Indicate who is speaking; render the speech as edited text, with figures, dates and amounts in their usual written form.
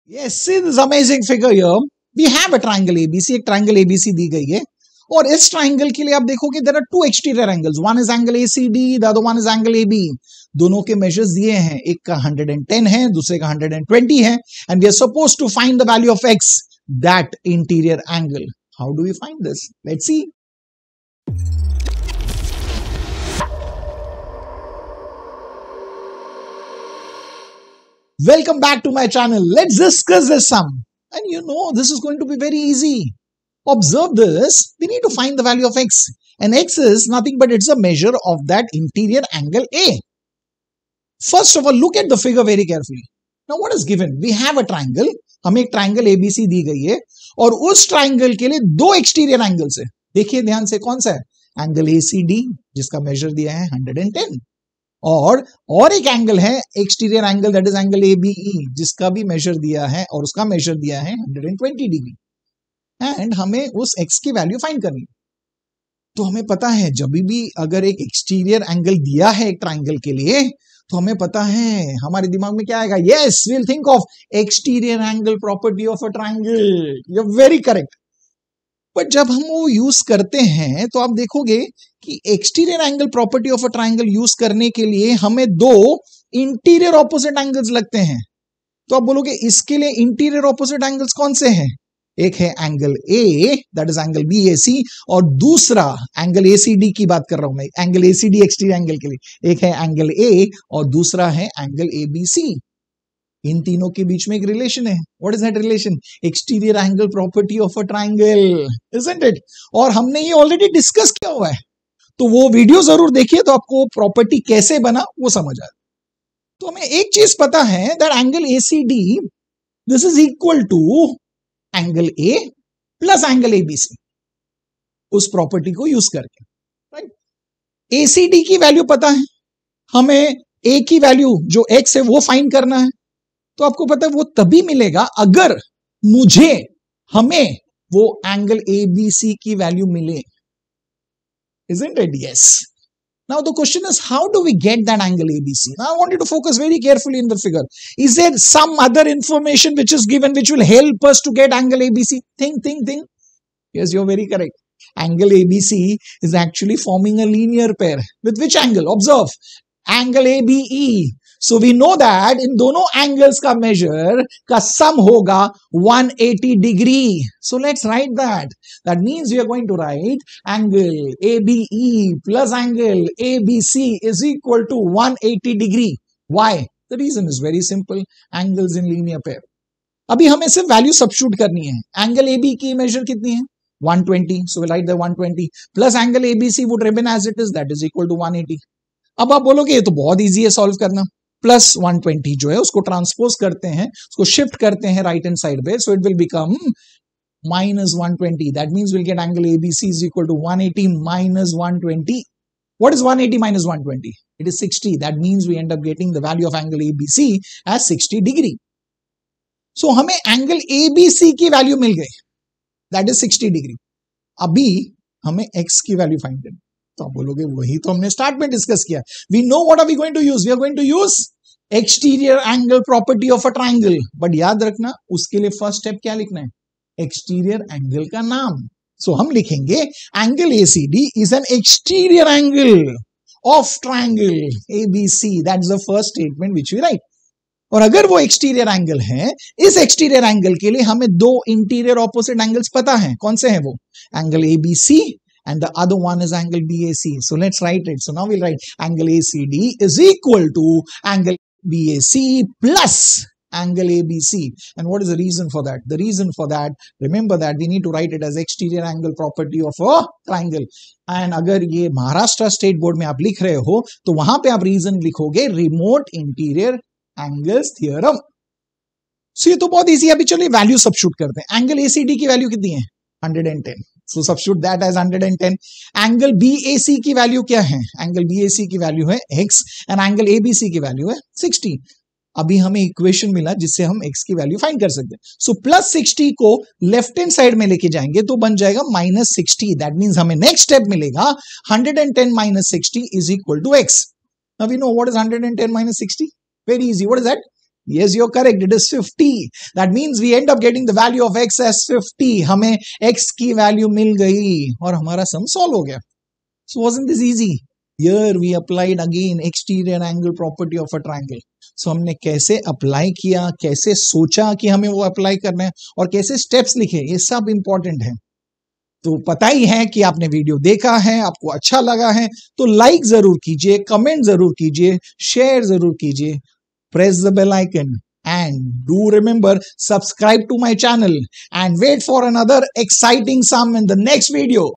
Speaker 1: Yes, see this amazing figure here. We have a triangle ABC, एक triangle ABC दी गई है और इस ट्राइंगल के लिए आप देखोगे there are two exterior angles, one is angle ACD, the other one is angle AB. दोनों के मेजर्स दिए हैं, एक का 110 है, दूसरे का 120 है, and we are supposed to find the value of x, that interior angle. How do we find this? Let's see. Welcome back to my channel. Let's discuss this sum. And you know, this is going to be very easy. Observe this. We need to find the value of x. And x is nothing but it's a measure of that interior angle A. First of all, look at the figure very carefully. Now, what is given? We have a triangle. हमें एक triangle ABC दी गई है और उस triangle के लिए दो exterior angles है. देखिए ध्यान से कौन सा है? Angle ACD जिसका measure दिया है 110. और एक एंगल है exterior angle, that is angle ABE जिसका भी मेजर दिया है और उसका मेजर दिया है 120 डिग्री. एंड हमें उस x की वैल्यू फाइंड करनी है. तो हमें पता है जब भी अगर एक एक्सटीरियर एंगल दिया है एक ट्राइंगल के लिए तो हमें पता है, हमारे दिमाग में क्या आएगा? Yes, we will think of exterior angle property of a triangle. You are very correct. But जब हम वो यूज करते हैं तो आप देखोगे कि exterior angle property of a triangle use करने के लिए हमें दो इंटीरियर ऑपोजिट एंगल्स लगते हैं. तो आप बोलोगे इसके लिए इंटीरियर ऑपोजिट एंगल्स कौन से हैं? एक है angle A, that is angle BAC, और दूसरा एंगल ACD की बात कर रहा हूं मैं, एंगल ACD एक्सटीरियर एंगल के लिए. एक है एंगल A और दूसरा है एंगल ABC. इन तीनों के बीच में एक रिलेशन है. What is that relation? Exterior angle property of a triangle, isn't it? और हमने ये ऑलरेडी डिस्कस किया हुआ है, तो वो वीडियो जरूर देखिए तो आपको प्रॉपर्टी कैसे बना वो समझ आए. तो हमें एक चीज पता है that angle ACD this is equal to angle A plus angle ABC, उस प्रॉपर्टी को यूज करके. राइट? ACD की वैल्यू पता है, हमें A की वैल्यू जो x है वो फाइंड करना है. तो आपको पता है वो तभी मिलेगा अगर हमें वो एंगल ABC की वैल्यू मिले. Isn't it? Yes. Now the question is, how do we get that angle ABC? Now I want you to focus very carefully in the figure. Is there some other information which is given which will help us to get angle ABC? Think. Yes, you're very correct. Angle ABC is actually forming a linear pair. With which angle? Observe. Angle ABE. So we know that in दोनों angles का measure का sum होगा 180 degree. So let's write that. That means we are going to write angle ABE plus angle ABC is equal to 180 degree. Why? The reason is very simple. Angles in linear pair. अभी हमें सिर्फ value substitute करनी है. Angle AB की major कितनी है? 120. So we'll write the 120 plus angle ABC would remain as it is, that is equal to 180. अब आप बोलोगे ये तो बहुत इजी है सॉल्व करना. प्लस 120 जो है उसको ट्रांसपोज करते हैं, उसको शिफ्ट करते हैं राइट हैंड साइड पे, so it will become minus 120. That means we'll get angle ABC is equal to 180 minus 120. What is 180 minus 120? It is 60. That means we end up getting the value of angle ABC as 60 degree. So हमें angle ABC की value मिल गई, that is 60 degree. अभी हमें x की value find करनी. तो आप बोलोगे वही तो हमने स्टार्ट में डिस्कस किया. We know what are we going to use? We are going to use exterior angle property of a triangle. But याद रखना उसके लिए फर्स्ट स्टेप क्या लिखना है? एक्सटीरियर एंगल का नाम. सो हम लिखेंगे angle ACD is an exterior angle of triangle ABC. That is the first statement which we write. और अगर वो एक्सटीरियर एंगल है, इस एक्सटीरियर एंगल के लिए हमें दो इंटीरियर ऑपोजिट एंगल्स पता है. कौन से हैं वो? Angle ABC and the other one is angle BAC. So let's write it. So now we'll write angle ACD is equal to angle BAC plus angle ABC. And what is the reason for that? The reason for that, remember that we need to write it as exterior angle property of a triangle. And अगर ये Maharashtra state board में आप लिख रहे हो तो वहां पे आप रीजन लिखोगे रिमोट इंटीरियर एंगल्स थ्योरम. सो ये तो बहुत इजी है. अभी चलिए वैल्यू सब्स्टिट्यूट करते हैं. एंगल ACD की वैल्यू कितनी है? 110. So substitute that as 110. Angle BAC की वैल्यू क्या है? एंगल BAC की वैल्यू है x एंड एंगल ABC की वैल्यू है 60. अभी हमें इक्वेशन मिला जिससे हम x की वैल्यू फाइंड कर सकते हैं. सो प्लस 60 को लेफ्ट हैंड साइड में लेके जाएंगे तो बन जाएगा माइनस 60. दैट मीन्स हमें नेक्स्ट स्टेप मिलेगा 110 minus 60 is equal to x. Now we know what is 110 minus 60. Very easy. What is that? Yes, you're correct. It is 50. That means we end up getting the value of x as 50. हमें x की value मिल गई और हमारा sum solve हो गया. So wasn't this easy? Here we applied again exterior angle property of a triangle. So हमने कैसे apply किया, कैसे सोचा कि हमें वो अप्लाई करना है और कैसे स्टेप्स लिखे, ये सब इंपॉर्टेंट है. तो पता ही है कि आपने वीडियो देखा है, आपको अच्छा लगा है, तो लाइक जरूर कीजिए, कमेंट जरूर कीजिए, शेयर जरूर कीजिए. Press the bell icon and do remember, subscribe to my channel and wait for another exciting sum in the next video.